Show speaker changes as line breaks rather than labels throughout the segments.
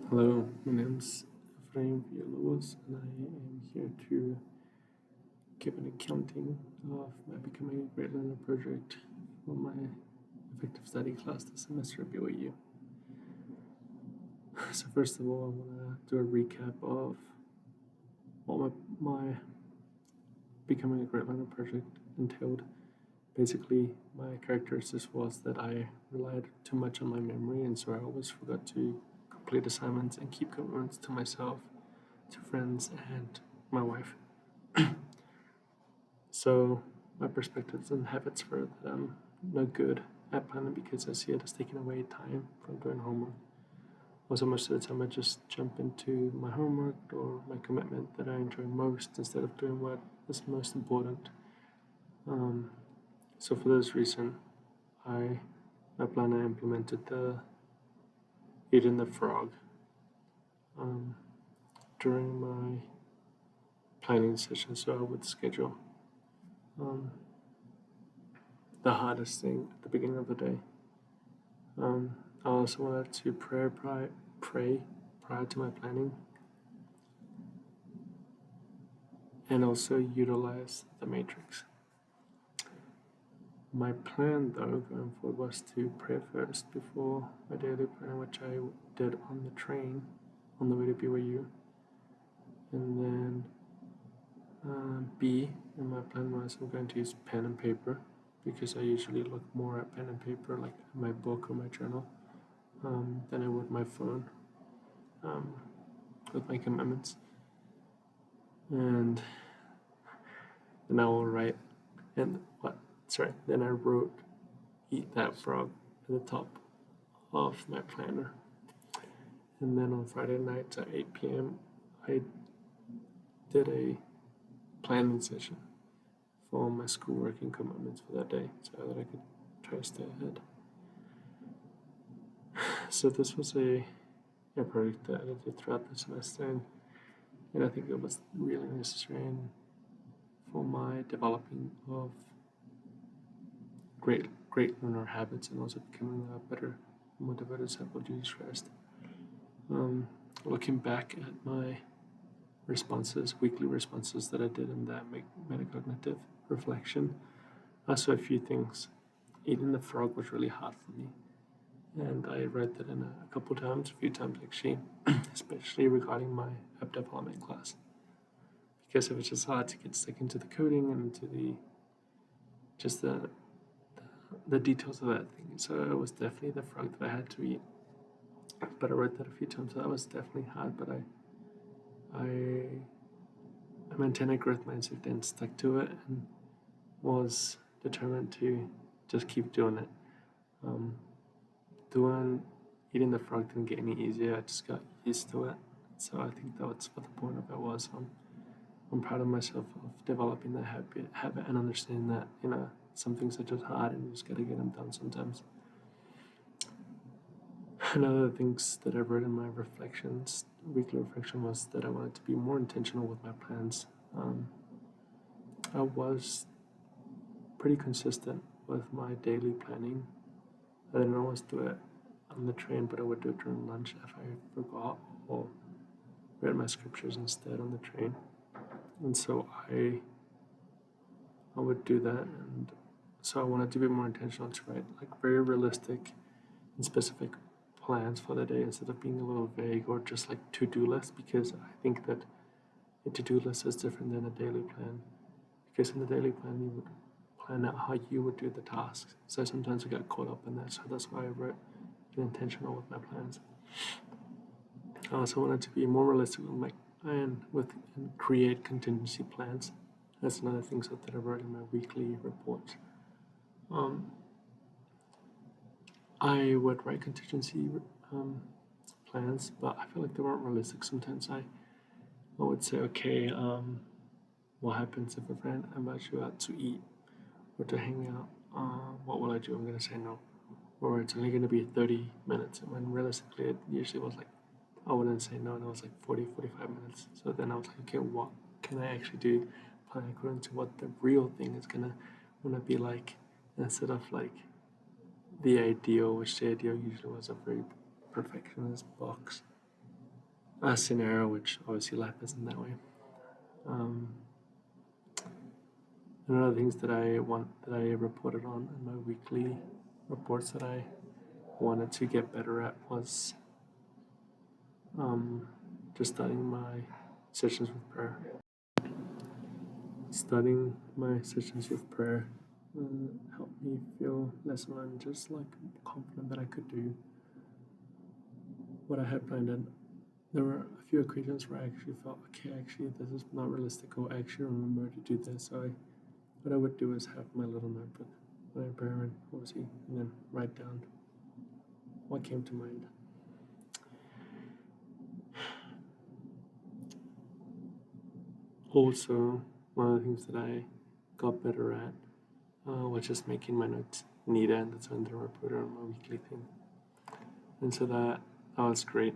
Hello, my name's Efrain Villalobos, and I am here to give an accounting of my Becoming a Great Learner project for my effective study class this semester at BYU. So first of all, I want to do a recap of what my Becoming a Great Learner project entailed. Basically, my characteristics was that I relied too much on my memory, and so I always forgot to complete assignments and keep commitments to myself, to friends, and my wife. So my perspectives and habits were that I'm no good at planning because I see it as taking away time from doing homework. Also, most of the time I just jump into my homework or my commitment that I enjoy most instead of doing what is most important. So for this reason, my plan I implemented the eating the frog during my planning session. So I would schedule um, the hardest thing at the beginning of the day. I also wanted to pray prior to my planning and also utilize the matrix. My plan, though, going forward was to pray first before my daily plan, which I did on the train on the way to BYU. And then B, in my plan was I'm going to use pen and paper because I usually look more at pen and paper, like my book or my journal, than I would my phone with my commitments. And then I will write, then I wrote eat that frog at the top of my planner. And then on Friday night at 8 p.m., I did a planning session for my schoolwork and commitments for that day so that I could try to stay ahead. So this was a project that I did throughout the semester, and I think it was really necessary for my developing of great learner habits and also becoming a better, more devoted self-reduced rest. Looking back at my weekly responses that I did in that metacognitive reflection, I saw a few things. Eating the frog was really hard for me, and I read that in a few times actually, especially regarding my app development class, because it was just hard to get stuck into the coding and into the details of that thing. So it was definitely the frog that I had to eat. But I read that a few times. So that was definitely hard, but I maintained a growth mindset and stuck to it and was determined to just keep doing it. Eating the frog didn't get any easier. I just got used to it. So I think that's what the point of it was. I'm proud of myself of developing that habit and understanding that some things are just hard and you just gotta get them done sometimes. Another things that I wrote in my weekly reflection, was that I wanted to be more intentional with my plans. I was pretty consistent with my daily planning. I didn't always do it on the train, but I would do it during lunch if I forgot or read my scriptures instead on the train. And so I would do that, and so I wanted to be more intentional to write like very realistic and specific plans for the day instead of being a little vague or just like to-do list, because I think that a to-do list is different than a daily plan, because in the daily plan you would plan out how you would do the tasks. So sometimes I got caught up in that, so that's why I wrote intentional with my plans. I also wanted to be more realistic with my and create contingency plans. That's another thing that I wrote in my weekly reports. I would write contingency plans, but I feel like they weren't realistic. Sometimes I would say, okay, what happens if a friend invites you out to eat or to hang out? What will I do? I'm going to say no. Or it's only going to be 30 minutes. And when realistically, it usually was like, I wouldn't say no, and it was like 45 minutes. So then I was like, okay, what can I actually do? Plan according to what the real thing is going to be like, instead of like the ideal, which the ideal usually was a very perfectionist box a scenario, which obviously life isn't that way. Um, and one of the things that I reported on in my weekly reports that I wanted to get better at was just studying my sessions with prayer. Studying my sessions with prayer helped me feel less alone, just like confident that I could do what I had planned. And there were a few occasions where I actually felt, okay, actually, this is not realistic, or I actually remember to do this. So what I would do is have my little notebook, my prayer, obviously, and then write down what came to mind. Also, one of the things that I got better at was just making my notes neater, and that's when I put it on my weekly thing. And so that was great.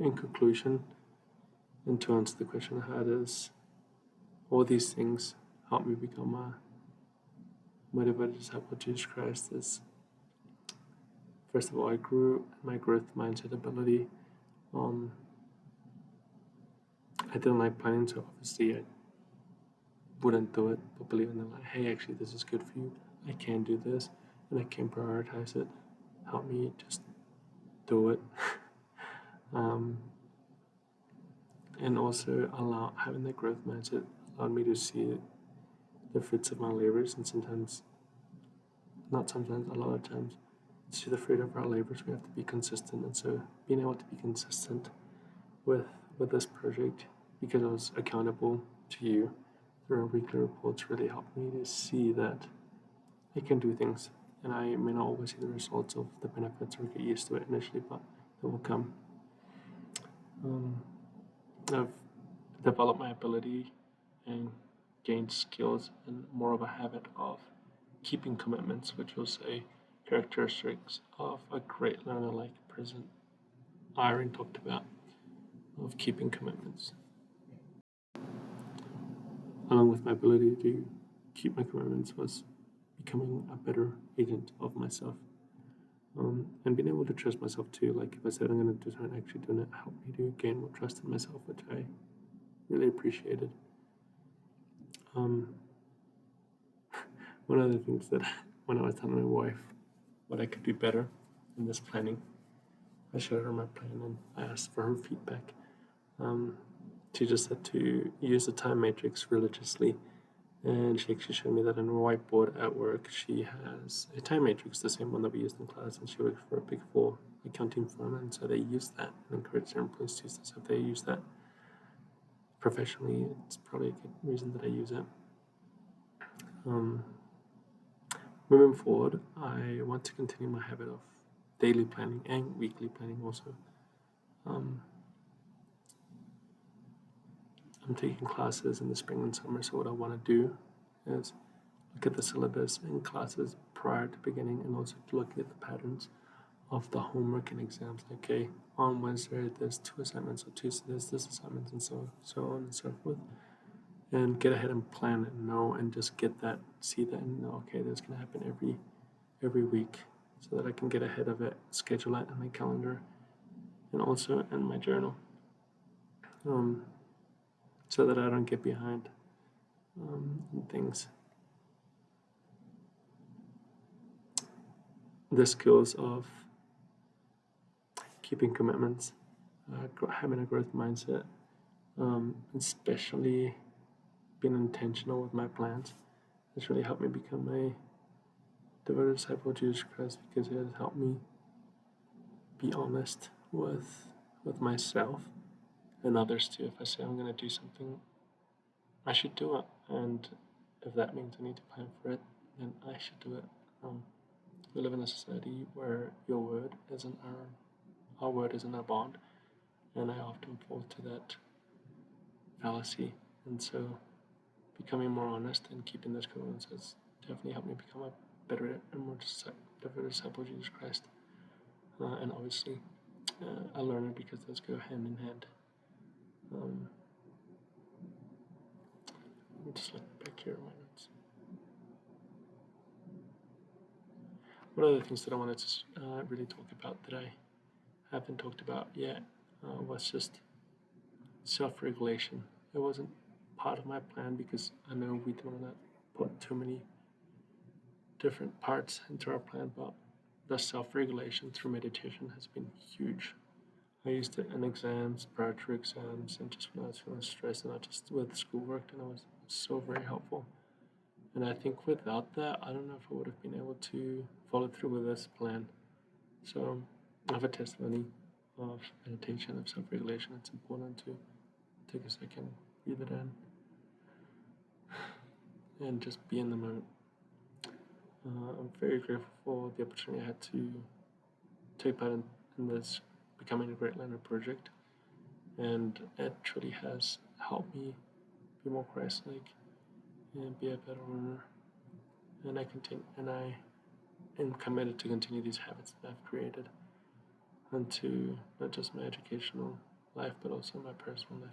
In conclusion, and to answer the question I had, is all these things help me become a motivated disciple of Jesus Christ. Is first of all, I grew my growth mindset ability. I didn't like planning, so obviously I wouldn't do it. But believing that, like, hey, actually, this is good for you. I can do this, and I can prioritize it. Help me just do it. And also having that growth mindset allowed me to see the fruits of my labors, and a lot of times, to see the fruit of our labors, we have to be consistent. And so being able to be consistent with this project, because I was accountable to you through our weekly reports, really helped me to see that I can do things, and I may not always see the results of the benefits or get used to it initially, but they will come. I've developed my ability and gained skills and more of a habit of keeping commitments, which was a characteristics of a great learner like President Efrain talked about, of keeping commitments. Along with my ability to keep my commitments was becoming a better agent of myself. And being able to trust myself too. Like if I said I'm going to do something, actually doing it helped me to gain more trust in myself, which I really appreciated. One of the things that when I was telling my wife what I could do better in this planning, I showed her my plan and I asked for her feedback. She just said to use the time matrix religiously, and she actually showed me that on her whiteboard at work she has a time matrix, the same one that we used in class, and she works for a Big Four accounting firm, and so they use that and encourage their employees to use that. So if they use that professionally, it's probably a good reason that I use it. Moving forward, I want to continue my habit of daily planning and weekly planning also. I'm taking classes in the spring and summer, so what I want to do is look at the syllabus and classes prior to beginning, and also to look at the patterns of the homework and exams. Okay, on Wednesday there's 2 assignments, on Tuesday there's this assignment, and so on and so forth. And get ahead and plan and know, and just get that, see that, and know, okay, that's going to happen every week, so that I can get ahead of it, schedule it in my calendar, and also in my journal, so that I don't get behind in things. The skills of keeping commitments, having a growth mindset, especially being intentional with my plans, has really helped me become a devoted disciple of Jesus Christ, because it has helped me be honest with myself and others too. If I say I'm going to do something, I should do it, and if that means I need to plan for it, then I should do it. We live in a society where your word isn't our word isn't our bond, and I often fall to that fallacy. And so, becoming more honest and keeping those commitments has definitely helped me become a better and more devoted disciple of Jesus Christ. And obviously, a learner, because those go hand in hand. Let me just look back here at my notes. One of the things that I wanted to really talk about that I haven't talked about yet was just self-regulation. It wasn't part of my plan because I know we don't want to put too many different parts into our plan, but the self-regulation through meditation has been huge. I used it in exams, prior to exams, and just when I was feeling stressed, and not just with schoolwork, and it was so very helpful. And I think without that, I don't know if I would have been able to follow through with this plan. So I have a testimony of meditation, of self-regulation. It's important to take a second, breathe it in, and just be in the moment. I'm very grateful for the opportunity I had to take part in this Becoming a Great Learner project, and it truly has helped me be more Christ-like and be a better learner. And I am committed to continue these habits that I've created into not just my educational life, but also my personal life.